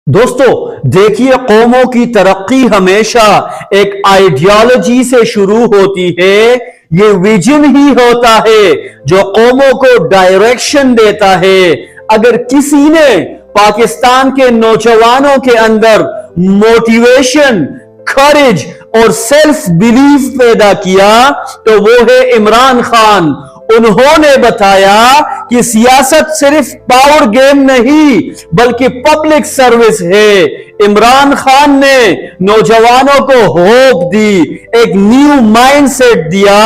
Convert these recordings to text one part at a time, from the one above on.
दोस्तों देखिए, कौमों की तरक्की हमेशा एक आइडियोलॉजी से शुरू होती है। ये विजन ही होता है जो कौमों को डायरेक्शन देता है। अगर किसी ने पाकिस्तान के नौजवानों के अंदर मोटिवेशन, करेज और सेल्फ बिलीफ पैदा किया तो वो है इमरान खान। उन्होंने बताया कि सियासत सिर्फ पावर गेम नहीं बल्कि पब्लिक सर्विस है। इमरान खान ने नौजवानों को होप दी, एक न्यू माइंडसेट दिया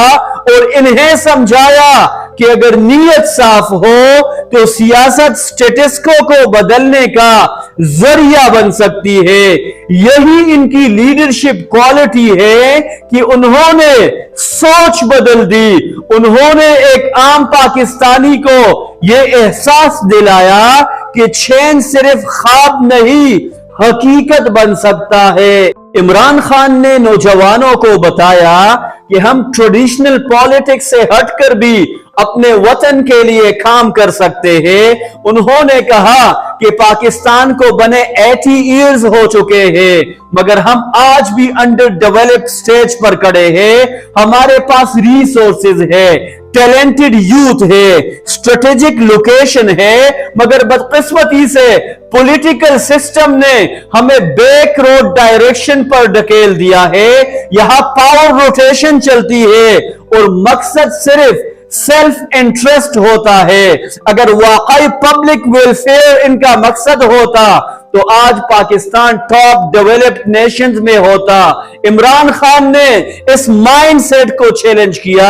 और इन्हें समझाया कि अगर नीयत साफ हो तो सियासत स्टेटस को बदलने का जरिया बन सकती है। यही इनकी लीडरशिप क्वालिटी है कि उन्होंने सोच बदल दी। उन्होंने एक आम पाकिस्तानी को यह एहसास दिलाया कि चैन सिर्फ ख्वाब नहीं, हकीकत बन सकता है। इमरान खान ने नौजवानों को बताया कि हम ट्रेडिशनल पॉलिटिक्स से हटकर भी अपने वतन के लिए काम कर सकते हैं। उन्होंने कहा कि पाकिस्तान को बने 80 इयर्स हो चुके हैं मगर हम आज भी अंडर डेवलप्ड स्टेज पर खड़े हैं। हमारे पास रिसोर्सेज है, टैलेंटेड यूथ है, स्ट्रेटेजिक लोकेशन है, मगर बदकिस्मती से पॉलिटिकल सिस्टम ने हमें बैक रोड डायरेक्शन पर ढकेल दिया है। यहां पावर रोटेशन चलती है और मकसद सिर्फ सेल्फ इंटरेस्ट होता है। अगर वाकई पब्लिक वेलफेयर इनका मकसद होता तो आज पाकिस्तान टॉप डेवलप्ड नेशंस में होता। इमरान खान ने इस माइंडसेट को चैलेंज किया।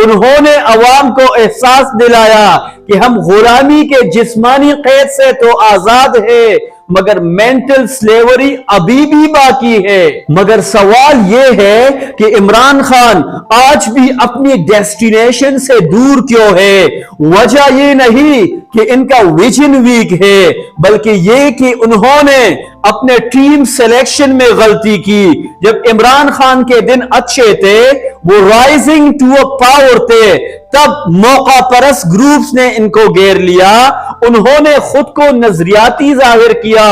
उन्होंने अवाम को एहसास दिलाया कि हम गुलामी के जिस्मानी कैद से तो आजाद है मगर मेंटल स्लेवरी अभी भी बाकी है। मगर सवाल यह है कि इमरान खान आज भी अपनी डेस्टिनेशन से दूर क्यों है। वजह यह नहीं कि इनका विजन वीक है बल्कि यह कि उन्होंने अपने टीम सिलेक्शन में गलती की। जब इमरान खान के दिन अच्छे थे, वो राइजिंग टू अ पावर थे, तब मौका परस्त ग्रुप्स ने इनको घेर लिया। उन्होंने खुद को नजरियाती जाहिर किया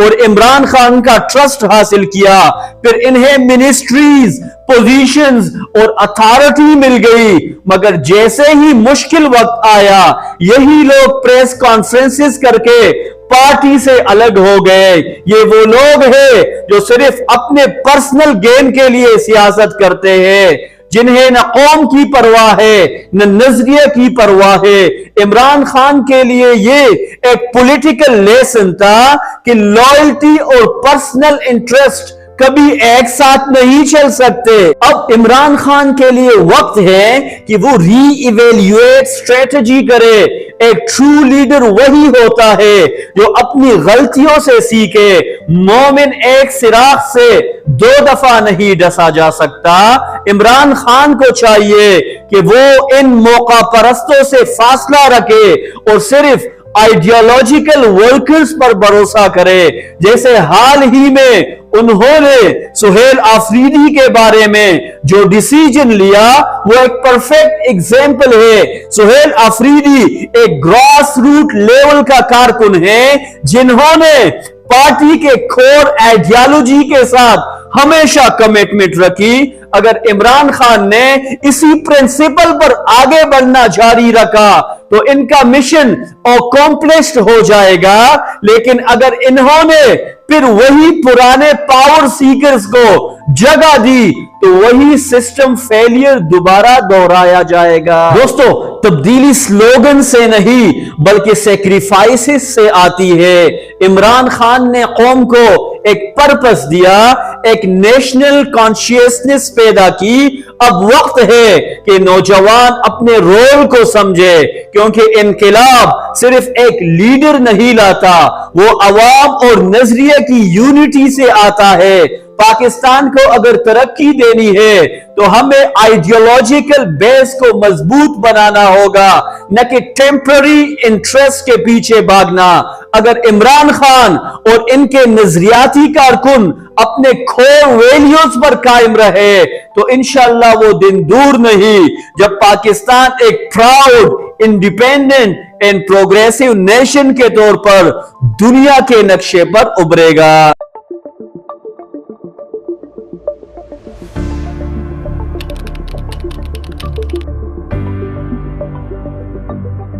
और इमरान खान का ट्रस्ट हासिल किया। फिर इन्हें मिनिस्ट्रीज, पोजीशंस और अथॉरिटी मिल गई। मगर जैसे ही मुश्किल वक्त आया, यही लोग प्रेस कॉन्फ्रेंसेस करके पार्टी से अलग हो गए। ये वो लोग हैं जो सिर्फ अपने पर्सनल गेन के लिए सियासत करते हैं, जिन्हें न कौम की परवाह है न नजरिए की परवाह है। इमरान खान के लिए ये एक पॉलिटिकल लेसन था कि लॉयल्टी और पर्सनल इंटरेस्ट कभी एक साथ नहीं चल सकते। अब इमरान खान के लिए वक्त है कि वो री इवेल्युएट स्ट्रेटजी करे। एक ट्रू लीडर वही होता है जो अपनी गलतियों से सीखे। मोमिन एक सिराग से 2 दफा नहीं डसा जा सकता। इमरान खान को चाहिए कि वो इन मौका परस्तों से फासला रखे और सिर्फ आइडियोलॉजिकल वर्कर्स पर भरोसा करे। जैसे हाल ही में उन्होंने सुहेल आफरीदी के बारे में जो डिसीजन लिया, वो एक परफेक्ट एग्जाम्पल है। सुहेल आफरीदी एक ग्रास रूट लेवल का कारकुन है जिन्होंने पार्टी के कोर आइडियोलॉजी के साथ हमेशा कमिटमेंट रखी। अगर इमरान खान ने इसी प्रिंसिपल पर आगे बढ़ना जारी रखा तो इनका मिशन अकॉम्प्लिश्ड हो जाएगा। लेकिन अगर इन्होंने फिर वही पुराने पावर सीकर्स को जगह दी तो वही सिस्टम फेलियर दोबारा दोहराया जाएगा। दोस्तों, तब्दीली स्लोगन से नहीं बल्कि सेक्रीफाइसेस से आती है। इमरान खान ने कौम को एक पर्पस दिया, एक नेशनल कॉन्शियसनेस पैदा की। अब वक्त है कि नौजवान अपने रोल को समझे, क्योंकि इनकलाब सिर्फ एक लीडर नहीं लाता, वो अवाम और नजरिए की यूनिटी से आता है। पाकिस्तान को अगर तरक्की देनी है तो हमें आइडियोलॉजिकल बेस को मजबूत बनाना होगा, न कि टेम्पररी इंटरेस्ट के पीछे भागना। अगर इमरान खान और इनके नजरियाती कारकुन अपने कोर वैल्यूज पर कायम रहे तो इंशाअल्लाह वो दिन दूर नहीं जब पाकिस्तान एक प्राउड, इंडिपेंडेंट, ان پروگریسو نیشن کے طور پر دنیا کے نقشے پر ابھرے گا.